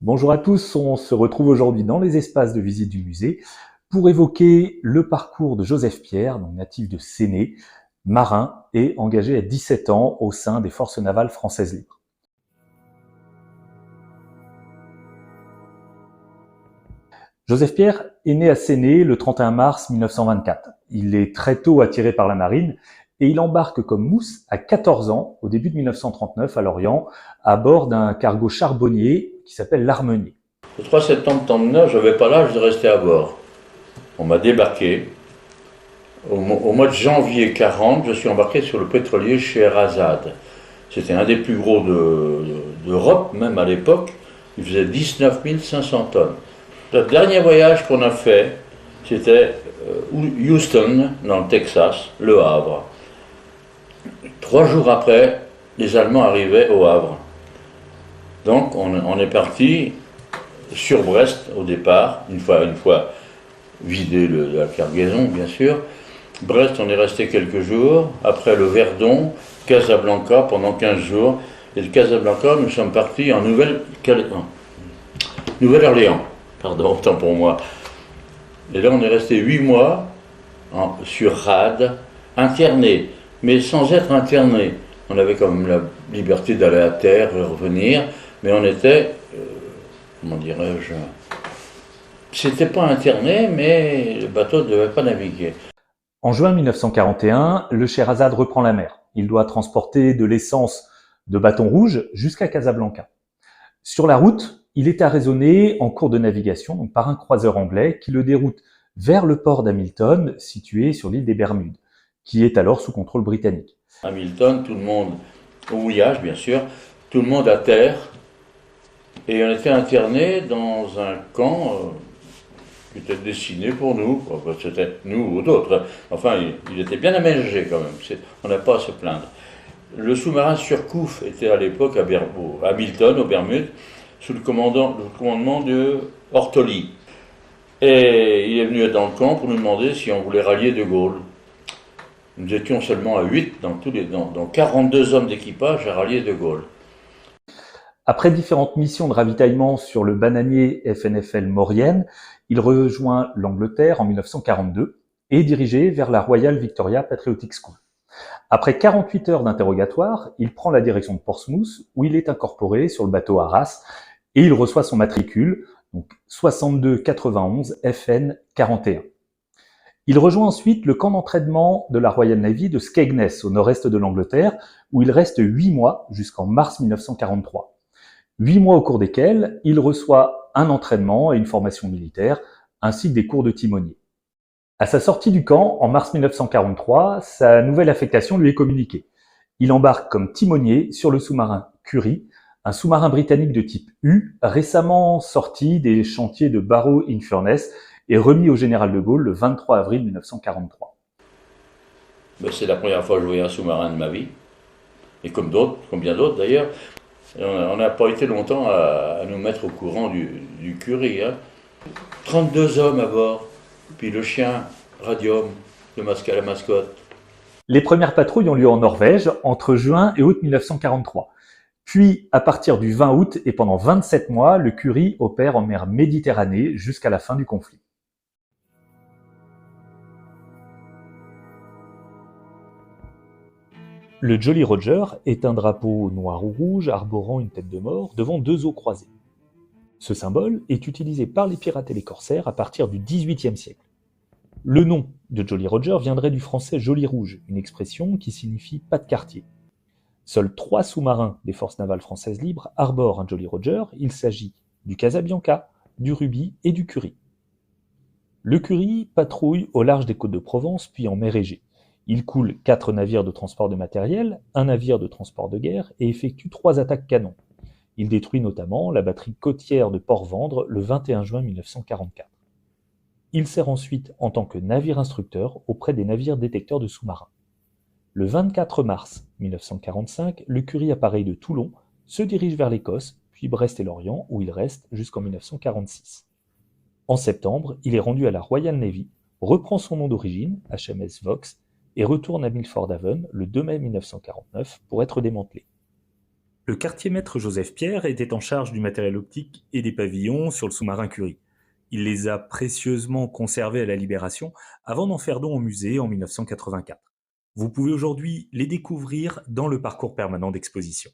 Bonjour à tous, on se retrouve aujourd'hui dans les espaces de visite du musée pour évoquer le parcours de Joseph Pierre, donc natif de Séné, marin et engagé à 17 ans au sein des forces navales françaises libres. Joseph Pierre est né à Séné le 31 mars 1924. Il est très tôt attiré par la marine et il embarque comme mousse à 14 ans, au début de 1939 à Lorient, à bord d'un cargo charbonnier qui s'appelle l'Harmonie. Le 3 septembre 1939, je n'avais pas l'âge de rester à bord. On m'a débarqué. Au mois de janvier 40, je suis embarqué sur le pétrolier Scheherazade. C'était un des plus gros d'Europe, même à l'époque. Il faisait 19 500 tonnes. Le dernier voyage qu'on a fait, c'était Houston, dans le Texas, Le Havre. 3 jours après, les Allemands arrivaient au Havre. Donc on est parti sur Brest au départ, une fois vidé la cargaison bien sûr. Brest, on est resté quelques jours. Après le Verdon, Casablanca pendant 15 jours. Et de Casablanca, nous sommes partis en Nouvelle-Orléans. Pardon, autant pour moi. Et là, on est resté 8 mois sur rade, interné, mais sans être interné. On avait quand même la liberté d'aller à terre et revenir, mais on était, comment dirais-je, c'était pas interné, mais le bateau ne devait pas naviguer. En juin 1941, le Scheherazade reprend la mer. Il doit transporter de l'essence de Bâton Rouge jusqu'à Casablanca. Sur la route, il est arraisonné en cours de navigation donc par un croiseur anglais qui le déroute vers le port d'Hamilton, situé sur l'île des Bermudes, qui est alors sous contrôle britannique. Hamilton, tout le monde au mouillage, bien sûr, tout le monde à terre, et on était internés dans un camp qui était destiné pour nous, c'était nous ou d'autres. Enfin, il était bien aménagé quand même, on n'a pas à se plaindre. Le sous-marin Surcouf était à l'époque à Hamilton, aux Bermudes, sous le commandement de Ortoli. Et il est venu dans le camp pour nous demander si on voulait rallier De Gaulle. Nous étions seulement à 8, dans 42 hommes d'équipage à rallier De Gaulle. Après différentes missions de ravitaillement sur le bananier FNFL Maurienne, il rejoint l'Angleterre en 1942 et est dirigé vers la Royal Victoria Patriotic School. Après 48 heures d'interrogatoire, il prend la direction de Portsmouth où il est incorporé sur le bateau Arras et il reçoit son matricule, donc 6291 FN 41. Il rejoint ensuite le camp d'entraînement de la Royal Navy de Skegness au nord-est de l'Angleterre où il reste 8 mois jusqu'en mars 1943. 8 mois au cours desquels il reçoit un entraînement et une formation militaire ainsi que des cours de timonier. À sa sortie du camp, en mars 1943, sa nouvelle affectation lui est communiquée. Il embarque comme timonier sur le sous-marin Curie, un sous-marin britannique de type U, récemment sorti des chantiers de Barrow-in-Furness et remis au général de Gaulle le 23 avril 1943. C'est la première fois que je voyais un sous-marin de ma vie, et comme bien d'autres d'ailleurs. On n'a pas été longtemps à nous mettre au courant du Curie. 32 hommes à bord, puis le chien Radium, la mascotte. Les premières patrouilles ont lieu en Norvège entre juin et août 1943. Puis, à partir du 20 août et pendant 27 mois, le Curie opère en mer Méditerranée jusqu'à la fin du conflit. Le Jolly Roger est un drapeau noir ou rouge arborant une tête de mort devant deux eaux croisées. Ce symbole est utilisé par les pirates et les corsaires à partir du XVIIIe siècle. Le nom de Jolly Roger viendrait du français Joli Rouge, une expression qui signifie pas de quartier. Seuls 3 sous-marins des forces navales françaises libres arborent un Jolly Roger, il s'agit du Casabianca, du Ruby et du Curie. Le Curie patrouille au large des côtes de Provence puis en mer Égée. Il coule 4 navires de transport de matériel, un navire de transport de guerre et effectue 3 attaques canons. Il détruit notamment la batterie côtière de Port-Vendre le 21 juin 1944. Il sert ensuite en tant que navire instructeur auprès des navires détecteurs de sous-marins. Le 24 mars 1945, le Curie appareil de Toulon se dirige vers l'Écosse, puis Brest et Lorient, où il reste jusqu'en 1946. En septembre, il est rendu à la Royal Navy, reprend son nom d'origine, HMS Vox, et retourne à Milford Haven le 2 mai 1949 pour être démantelé. Le quartier-maître Joseph Pierre était en charge du matériel optique et des pavillons sur le sous-marin Curie. Il les a précieusement conservés à la Libération avant d'en faire don au musée en 1984. Vous pouvez aujourd'hui les découvrir dans le parcours permanent d'exposition.